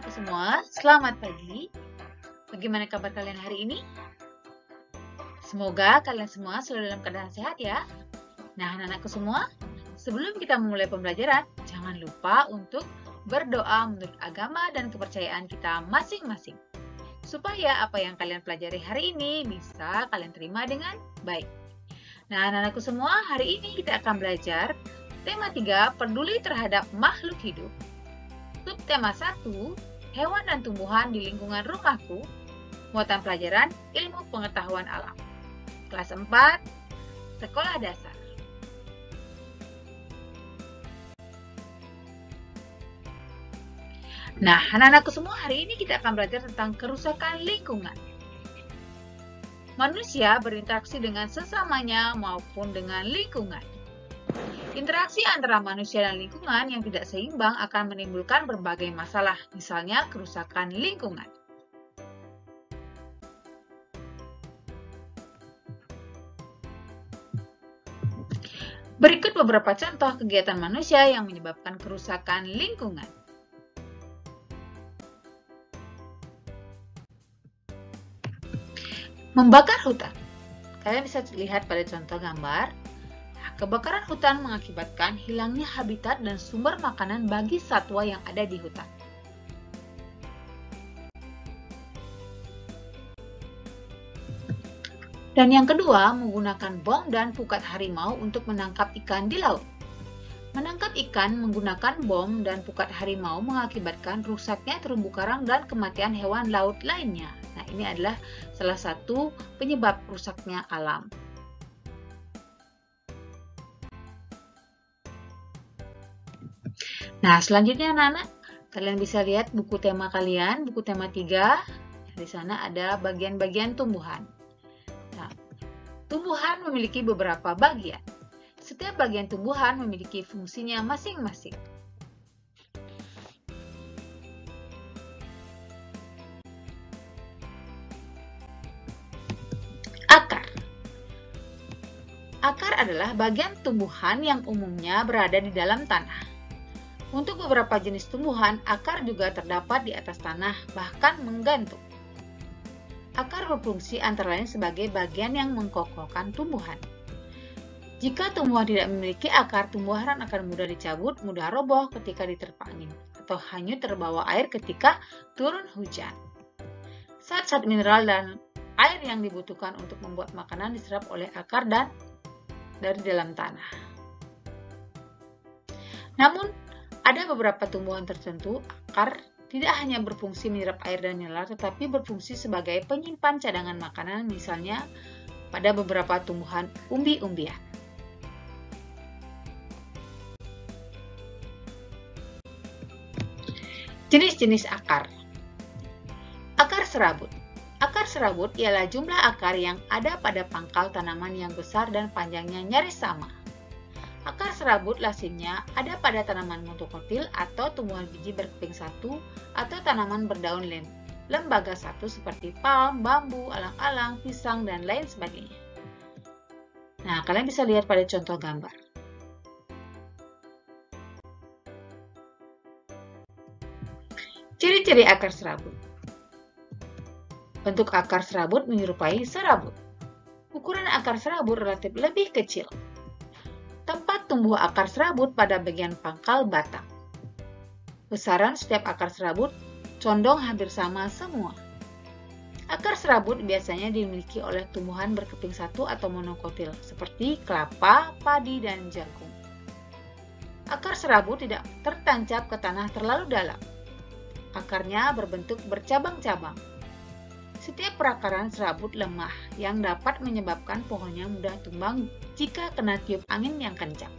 anak-anakku semua, selamat pagi. Bagaimana kabar kalian hari ini? Semoga kalian semua selalu dalam keadaan sehat ya. Nah, anak-anakku semua, sebelum kita memulai pembelajaran, jangan lupa untuk berdoa menurut agama dan kepercayaan kita masing-masing. Supaya apa yang kalian pelajari hari ini bisa kalian terima dengan baik. Nah, anak-anakku semua, hari ini kita akan belajar tema 3, peduli terhadap makhluk hidup. Subtema 1, hewan dan tumbuhan di lingkungan rumahku. Muatan pelajaran ilmu pengetahuan alam. Kelas 4, sekolah dasar. Nah, anak-anakku semua, hari ini kita akan belajar tentang kerusakan lingkungan. Manusia berinteraksi dengan sesamanya maupun dengan lingkungan. Interaksi antara manusia dan lingkungan yang tidak seimbang akan menimbulkan berbagai masalah, misalnya kerusakan lingkungan. Berikut beberapa contoh kegiatan manusia yang menyebabkan kerusakan lingkungan. Membakar hutan. Kalian bisa lihat pada contoh gambar. Kebakaran hutan mengakibatkan hilangnya habitat dan sumber makanan bagi satwa yang ada di hutan. Dan yang kedua, menggunakan bom dan pukat harimau untuk menangkap ikan di laut. Menangkap ikan menggunakan bom dan pukat harimau mengakibatkan rusaknya terumbu karang dan kematian hewan laut lainnya. Nah, ini adalah salah satu penyebab rusaknya alam. Nah, selanjutnya anak-anak, kalian bisa lihat buku tema kalian, buku tema 3. Di sana ada bagian-bagian tumbuhan. Nah, tumbuhan memiliki beberapa bagian. Setiap bagian tumbuhan memiliki fungsinya masing-masing. Akar. Akar adalah bagian tumbuhan yang umumnya berada di dalam tanah. Untuk beberapa jenis tumbuhan, akar juga terdapat di atas tanah, bahkan menggantung. Akar berfungsi antara lain sebagai bagian yang mengkokohkan tumbuhan. Jika tumbuhan tidak memiliki akar, tumbuhan akan mudah dicabut, mudah roboh ketika diterpa angin, atau hanyut terbawa air ketika turun hujan. Zat-zat mineral dan air yang dibutuhkan untuk membuat makanan diserap oleh akar dan dari dalam tanah. Namun, ada beberapa tumbuhan tertentu, akar tidak hanya berfungsi menyerap air dan mineral, tetapi berfungsi sebagai penyimpan cadangan makanan, misalnya pada beberapa tumbuhan umbi-umbian. Jenis-jenis akar. Akar serabut. Akar serabut ialah jumlah akar yang ada pada pangkal tanaman yang besar dan panjangnya nyaris sama. Akar serabut lazimnya ada pada tanaman monokotil atau tumbuhan biji berkeping satu atau tanaman berdaun lembaga satu seperti palm, bambu, alang-alang, pisang, dan lain sebagainya. Nah, kalian bisa lihat pada contoh gambar. Ciri-ciri akar serabut. Bentuk akar serabut menyerupai serabut. Ukuran akar serabut relatif lebih kecil. Tempat tumbuh akar serabut pada bagian pangkal batang. Besaran setiap akar serabut condong hampir sama semua. Akar serabut biasanya dimiliki oleh tumbuhan berkeping satu atau monokotil, seperti kelapa, padi, dan jagung. Akar serabut tidak tertancap ke tanah terlalu dalam. Akarnya berbentuk bercabang-cabang. Setiap perakaran serabut lemah yang dapat menyebabkan pohonnya mudah tumbang jika kena tiup angin yang kencang.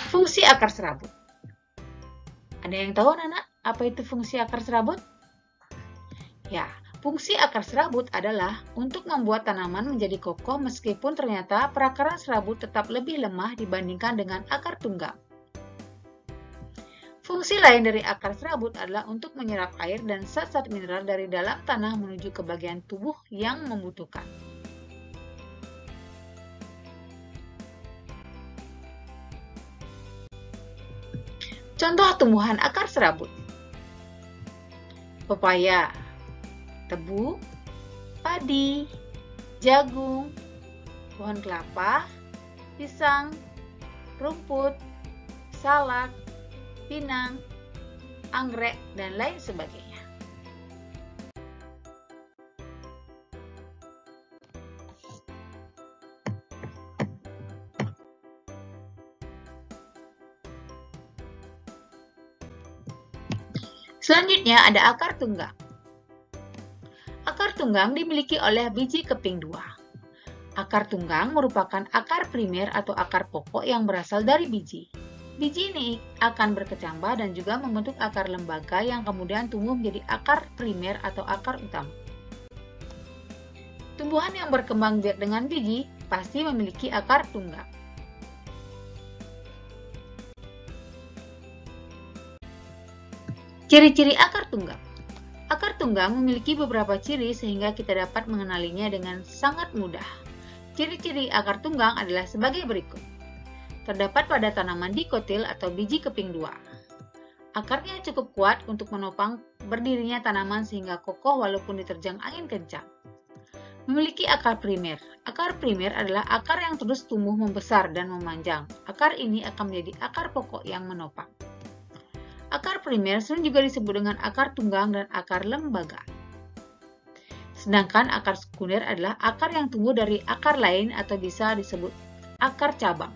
Fungsi akar serabut. Ada yang tahu anak-anak apa itu fungsi akar serabut? Ya, fungsi akar serabut adalah untuk membuat tanaman menjadi kokoh meskipun ternyata perakaran serabut tetap lebih lemah dibandingkan dengan akar tunggang. Fungsi lain dari akar serabut adalah untuk menyerap air dan zat-zat mineral dari dalam tanah menuju ke bagian tubuh yang membutuhkan. Contoh tumbuhan akar serabut: pepaya, tebu, padi, jagung, pohon kelapa, pisang, rumput, salak, pinang, anggrek, dan lain sebagainya. Selanjutnya ada akar tunggang. Akar tunggang dimiliki oleh biji keping 2. Akar tunggang merupakan akar primer atau akar pokok yang berasal dari biji. Biji ini akan berkecambah dan juga membentuk akar lembaga yang kemudian tumbuh menjadi akar primer atau akar utama. Tumbuhan yang berkembang biak dengan biji pasti memiliki akar tunggang. Ciri-ciri akar tunggang. Akar tunggang memiliki beberapa ciri sehingga kita dapat mengenalinya dengan sangat mudah. Ciri-ciri akar tunggang adalah sebagai berikut. Terdapat pada tanaman dikotil atau biji keping 2. Akarnya cukup kuat untuk menopang berdirinya tanaman sehingga kokoh walaupun diterjang angin kencang. Memiliki akar primer. Akar primer adalah akar yang terus tumbuh membesar dan memanjang. Akar ini akan menjadi akar pokok yang menopang. Akar primer sering juga disebut dengan akar tunggang dan akar lembaga. Sedangkan akar sekunder adalah akar yang tumbuh dari akar lain atau bisa disebut akar cabang.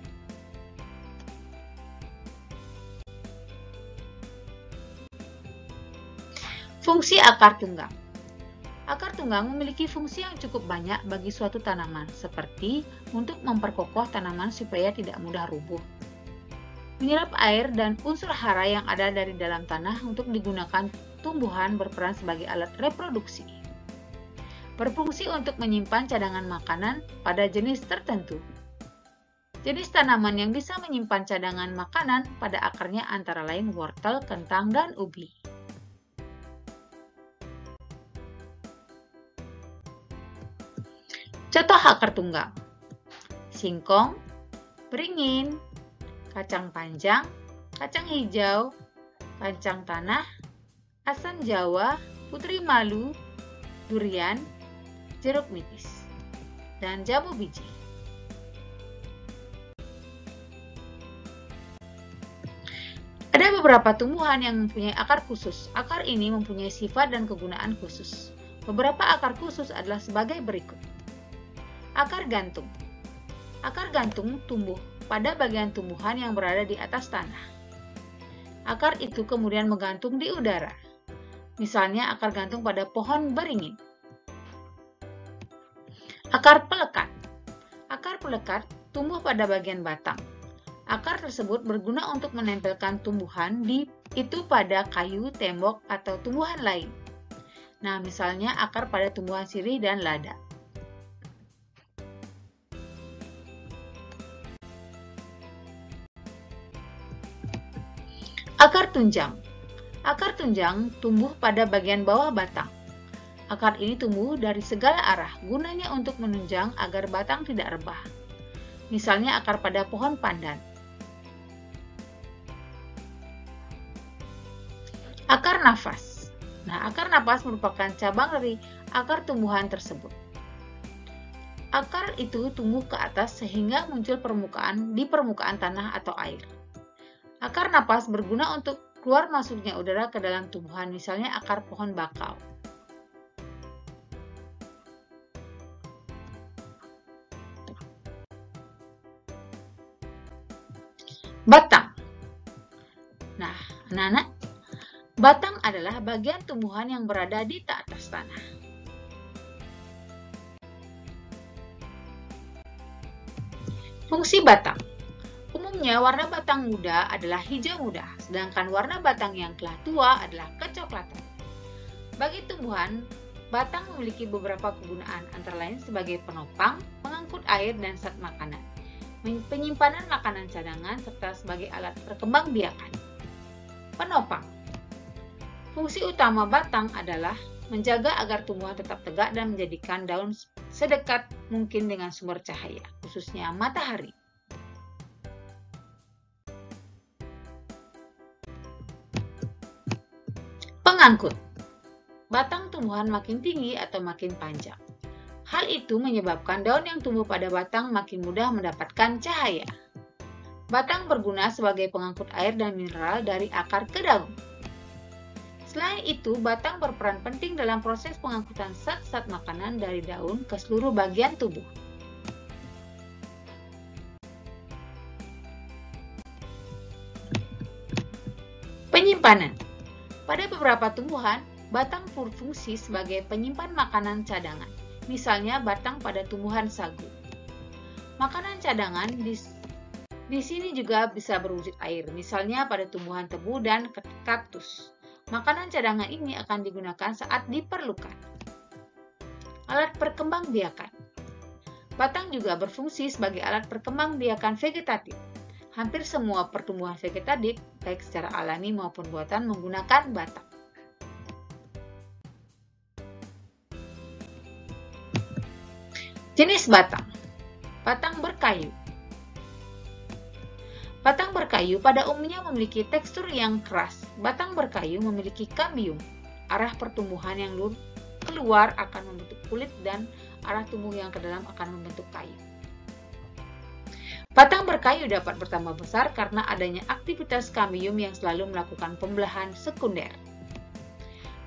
Fungsi akar tunggang. Akar tunggang memiliki fungsi yang cukup banyak bagi suatu tanaman, seperti untuk memperkokoh tanaman supaya tidak mudah rubuh, menyerap air dan unsur hara yang ada dari dalam tanah untuk digunakan tumbuhan berperan sebagai alat reproduksi. Berfungsi untuk menyimpan cadangan makanan pada jenis tertentu. Jenis tanaman yang bisa menyimpan cadangan makanan pada akarnya antara lain wortel, kentang, dan ubi. Contoh akar tunggang: singkong, beringin, kacang panjang, kacang hijau, kacang tanah, asam jawa, putri malu, durian, jeruk nipis, dan jambu biji. Ada beberapa tumbuhan yang mempunyai akar khusus. Akar ini mempunyai sifat dan kegunaan khusus. Beberapa akar khusus adalah sebagai berikut. Akar gantung. Akar gantung tumbuh pada bagian tumbuhan yang berada di atas tanah. Akar itu kemudian menggantung di udara. Misalnya akar gantung pada pohon beringin. Akar pelekat. Akar pelekat tumbuh pada bagian batang. Akar tersebut berguna untuk menempelkan tumbuhan itu pada kayu, tembok, atau tumbuhan lain. Nah, misalnya akar pada tumbuhan sirih dan lada. Akar tunjang. Akar tunjang tumbuh pada bagian bawah batang. Akar ini tumbuh dari segala arah, gunanya untuk menunjang agar batang tidak rebah. Misalnya akar pada pohon pandan. Akar nafas. Nah, akar nafas merupakan cabang dari akar tumbuhan tersebut. Akar itu tumbuh ke atas sehingga muncul di permukaan tanah atau air. Akar napas berguna untuk keluar masuknya udara ke dalam tumbuhan, misalnya akar pohon bakau. Batang. Nah, anak-anak, batang adalah bagian tumbuhan yang berada di atas tanah. Fungsi batang. Umumnya warna batang muda adalah hijau muda, sedangkan warna batang yang telah tua adalah kecoklatan. Bagi tumbuhan, batang memiliki beberapa kegunaan, antara lain sebagai penopang, pengangkut air dan zat makanan, penyimpanan makanan cadangan, serta sebagai alat perkembangbiakan. Penopang. Fungsi utama batang adalah menjaga agar tumbuhan tetap tegak dan menjadikan daun sedekat mungkin dengan sumber cahaya, khususnya matahari. Mengangkut. Batang tumbuhan makin tinggi atau makin panjang. Hal itu menyebabkan daun yang tumbuh pada batang makin mudah mendapatkan cahaya. Batang berguna sebagai pengangkut air dan mineral dari akar ke daun. Selain itu, batang berperan penting dalam proses pengangkutan zat-zat makanan dari daun ke seluruh bagian tubuh. Penyimpanan. Pada beberapa tumbuhan, batang berfungsi sebagai penyimpan makanan cadangan. Misalnya batang pada tumbuhan sagu. Makanan cadangan di sini juga bisa berwujud air, misalnya pada tumbuhan tebu dan kaktus. Makanan cadangan ini akan digunakan saat diperlukan. Alat perkembangbiakan. Batang juga berfungsi sebagai alat perkembangbiakan vegetatif. Hampir semua pertumbuhan vegetatif, baik secara alami maupun buatan, menggunakan batang. Jenis batang. Batang berkayu. Batang berkayu pada umumnya memiliki tekstur yang keras. Batang berkayu memiliki kambium. Arah pertumbuhan yang keluar akan membentuk kulit dan arah tumbuh yang ke dalam akan membentuk kayu. Batang berkayu dapat bertambah besar karena adanya aktivitas kambium yang selalu melakukan pembelahan sekunder.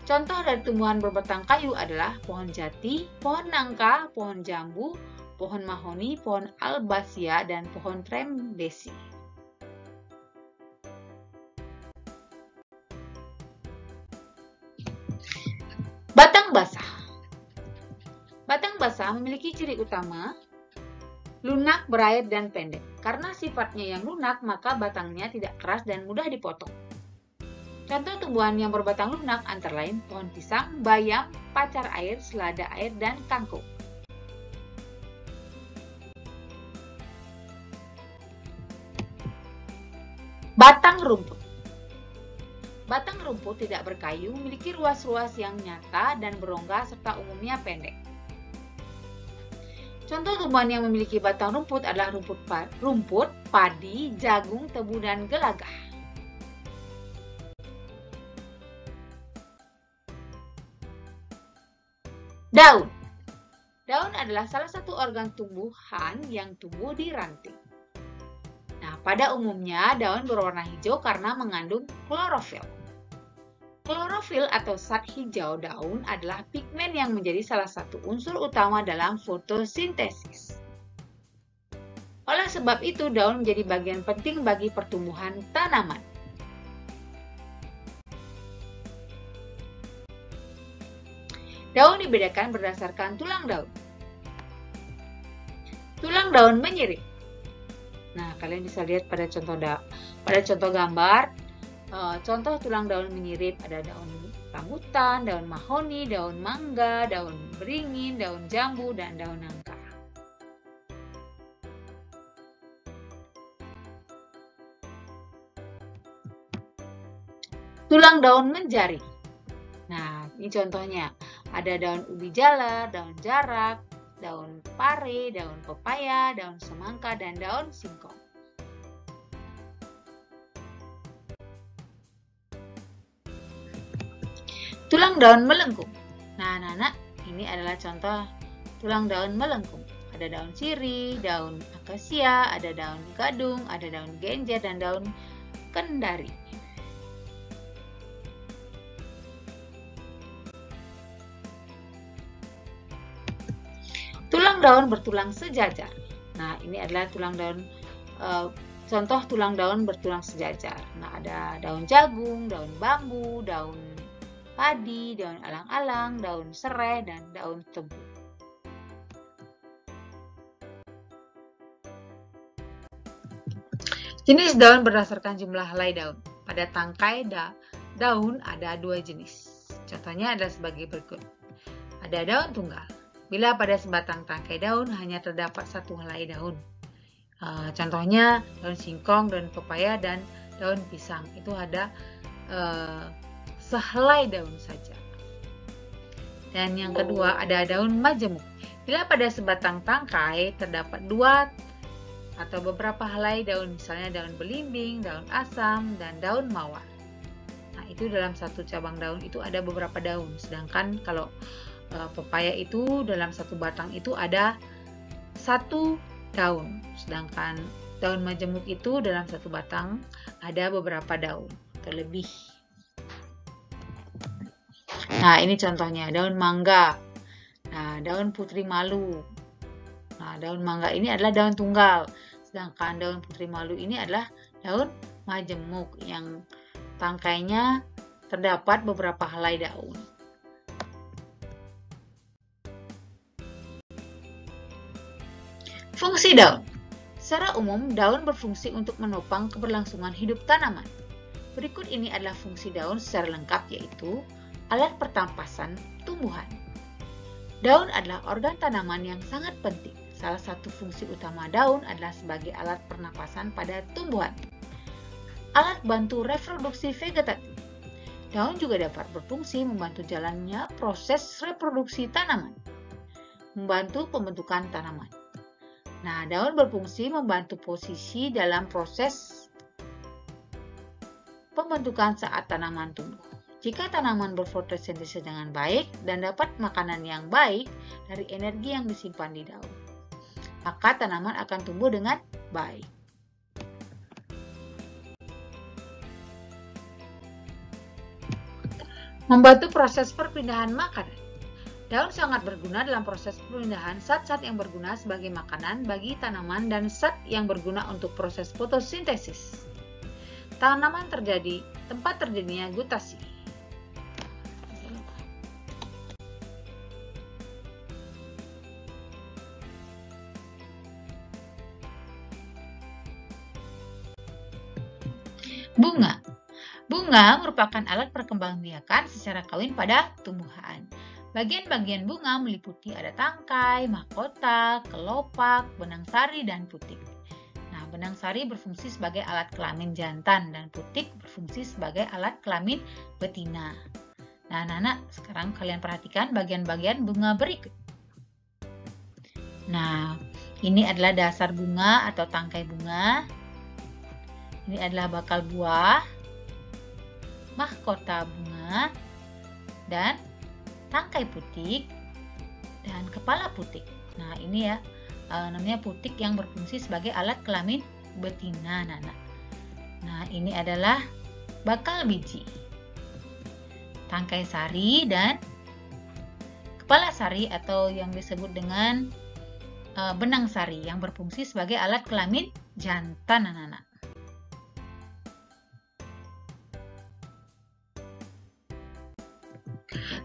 Contoh dari tumbuhan berbatang kayu adalah pohon jati, pohon nangka, pohon jambu, pohon mahoni, pohon albasia, dan pohon trembesi. Batang basah. Batang basah memiliki ciri utama lunak, berair, dan pendek. Karena sifatnya yang lunak, maka batangnya tidak keras dan mudah dipotong. Contoh tumbuhan yang berbatang lunak antara lain pohon pisang, bayam, pacar air, selada air, dan kangkung. Batang rumput. Batang rumput tidak berkayu, memiliki ruas-ruas yang nyata dan berongga serta umumnya pendek. Contoh tumbuhan yang memiliki batang rumput adalah rumput, padi, jagung, tebu, dan gelagah. Daun. Daun adalah salah satu organ tumbuhan yang tumbuh di ranting. Nah, pada umumnya daun berwarna hijau karena mengandung klorofil. Klorofil atau zat hijau daun adalah pigmen yang menjadi salah satu unsur utama dalam fotosintesis. Oleh sebab itu, daun menjadi bagian penting bagi pertumbuhan tanaman. Daun dibedakan berdasarkan tulang daun. Tulang daun menyirip. Nah, kalian bisa lihat pada contoh gambar. Contoh tulang daun menyirip ada daun rambutan, daun mahoni, daun mangga, daun beringin, daun jambu, dan daun nangka. Tulang daun menjari. Nah, ini contohnya. Ada daun ubi jalar, daun jarak, daun pare, daun pepaya, daun semangka, dan daun singkong. Tulang daun melengkung. Nah, anak-anak, ini adalah contoh tulang daun melengkung. Ada daun sirih, daun akasia, ada daun gadung, ada daun genjer, dan daun kendari. Tulang daun bertulang sejajar. Nah, ini adalah contoh tulang daun bertulang sejajar. Nah, ada daun jagung, daun bambu, daun padi, daun alang-alang, daun serai, dan daun tebu. Jenis daun berdasarkan jumlah helai daun. Pada tangkai daun ada 2 jenis. Contohnya adalah sebagai berikut. Ada daun tunggal. Bila pada sebatang tangkai daun hanya terdapat 1 helai daun. Contohnya daun singkong, daun pepaya, dan daun pisang. Itu ada sehelai daun saja. Dan yang kedua ada daun majemuk. Bila pada sebatang tangkai terdapat 2 atau beberapa helai daun, misalnya daun belimbing, daun asam, dan daun mawar. Nah, Nah, itu dalam satu cabang daun itu ada beberapa daun. Sedangkan kalau pepaya itu dalam satu batang itu ada satu daun. Sedangkan daun majemuk itu dalam satu batang ada beberapa daun atau lebih. Nah, ini contohnya daun mangga. Nah, daun putri malu. Nah, daun mangga ini adalah daun tunggal. Sedangkan daun putri malu ini adalah daun majemuk yang tangkainya terdapat beberapa helai daun. Fungsi daun. Secara umum, daun berfungsi untuk menopang keberlangsungan hidup tanaman. Berikut ini adalah fungsi daun secara lengkap, yaitu alat pertampasan tumbuhan. Daun adalah organ tanaman yang sangat penting. Salah satu fungsi utama daun adalah sebagai alat pernapasan pada tumbuhan. Alat bantu reproduksi vegetatif. Daun juga dapat berfungsi membantu jalannya proses reproduksi tanaman, membantu pembentukan tanaman. Nah, daun berfungsi membantu posisi dalam proses pembentukan saat tanaman tumbuh. Jika tanaman berfotosintesis dengan baik dan dapat makanan yang baik dari energi yang disimpan di daun, maka tanaman akan tumbuh dengan baik. Membantu proses perpindahan makanan. Daun sangat berguna dalam proses perpindahan zat-zat yang berguna sebagai makanan bagi tanaman dan zat yang berguna untuk proses fotosintesis. Tempat terjadinya gutasi. Bunga. Bunga merupakan alat perkembangbiakan secara kawin pada tumbuhan. Bagian-bagian bunga meliputi ada tangkai, mahkota, kelopak, benang sari, dan putik. Nah, benang sari berfungsi sebagai alat kelamin jantan dan putik berfungsi sebagai alat kelamin betina. Nah, anak-anak, sekarang kalian perhatikan bagian-bagian bunga berikut. Nah, ini adalah dasar bunga atau tangkai bunga. Ini adalah bakal buah, mahkota bunga, dan tangkai putik, dan kepala putik. Nah, ini ya namanya putik yang berfungsi sebagai alat kelamin betina, anak-anak. Nah, ini adalah bakal biji, tangkai sari, dan kepala sari atau yang disebut dengan benang sari yang berfungsi sebagai alat kelamin jantan, anak-anak.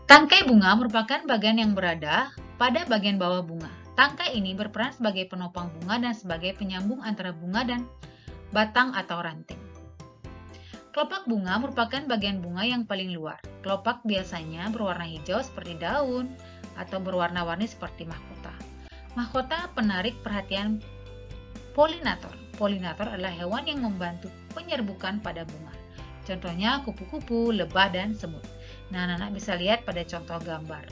Tangkai bunga merupakan bagian yang berada pada bagian bawah bunga. Tangkai ini berperan sebagai penopang bunga dan sebagai penyambung antara bunga dan batang atau ranting. Kelopak bunga merupakan bagian bunga yang paling luar. Kelopak biasanya berwarna hijau seperti daun atau berwarna-warni seperti mahkota. Mahkota penarik perhatian polinator. Polinator adalah hewan yang membantu penyerbukan pada bunga. Contohnya kupu-kupu, lebah, dan semut. Nah, anak-anak bisa lihat pada contoh gambar.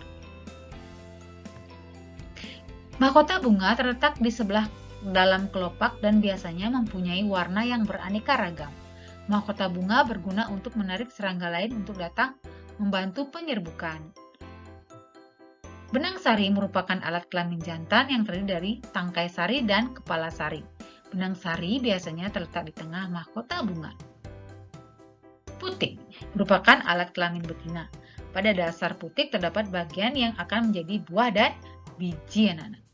Mahkota bunga terletak di sebelah dalam kelopak dan biasanya mempunyai warna yang beraneka ragam. Mahkota bunga berguna untuk menarik serangga lain untuk datang membantu penyerbukan. Benang sari merupakan alat kelamin jantan yang terdiri dari tangkai sari dan kepala sari. Benang sari biasanya terletak di tengah mahkota bunga. Putik merupakan alat kelamin betina. Pada dasar putik terdapat bagian yang akan menjadi buah dan biji, anak-anak.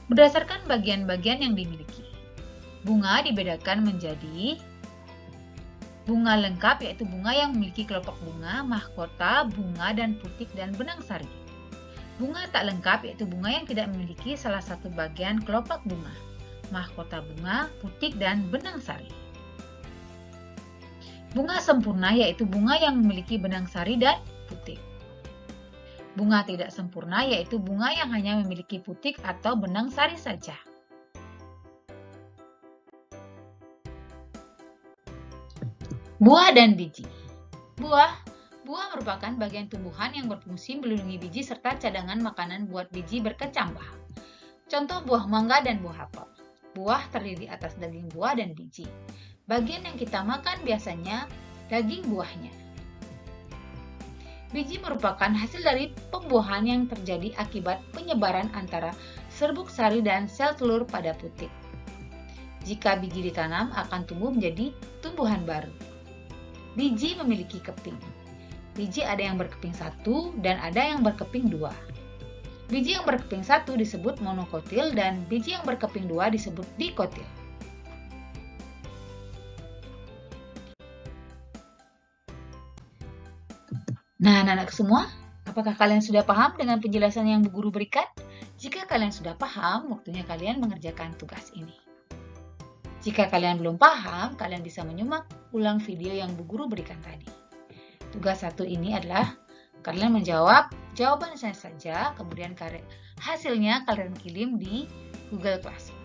Berdasarkan bagian-bagian yang dimiliki, bunga dibedakan menjadi bunga lengkap, yaitu bunga yang memiliki kelopak bunga, mahkota, bunga, dan putik dan benang sari. Bunga tak lengkap yaitu bunga yang tidak memiliki salah satu bagian kelopak bunga, mahkota bunga, putik, dan benang sari. Bunga sempurna yaitu bunga yang memiliki benang sari dan putik. Bunga tidak sempurna yaitu bunga yang hanya memiliki putik atau benang sari saja. Buah dan biji. Buah merupakan bagian tumbuhan yang berfungsi melindungi biji serta cadangan makanan buat biji berkecambah. Contoh buah mangga dan buah apel. Buah terdiri atas daging buah dan biji. Bagian yang kita makan biasanya daging buahnya. Biji merupakan hasil dari pembuahan yang terjadi akibat penyebaran antara serbuk sari dan sel telur pada putik. Jika biji ditanam, akan tumbuh menjadi tumbuhan baru. Biji memiliki keping. Biji ada yang berkeping 1 dan ada yang berkeping 2. Biji yang berkeping 1 disebut monokotil dan biji yang berkeping 2 disebut dikotil. Nah, anak-anak semua, apakah kalian sudah paham dengan penjelasan yang Bu Guru berikan? Jika kalian sudah paham, waktunya kalian mengerjakan tugas ini. Jika kalian belum paham, kalian bisa menyimak ulang video yang Bu Guru berikan tadi. Tugas 1 ini adalah kalian menjawab jawaban saya saja, kemudian hasilnya kalian kirim di Google Classroom.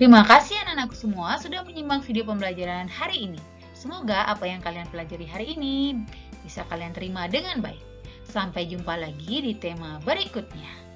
Terima kasih anak-anakku semua sudah menyimak video pembelajaran hari ini. Semoga apa yang kalian pelajari hari ini bisa kalian terima dengan baik. Sampai jumpa lagi di tema berikutnya.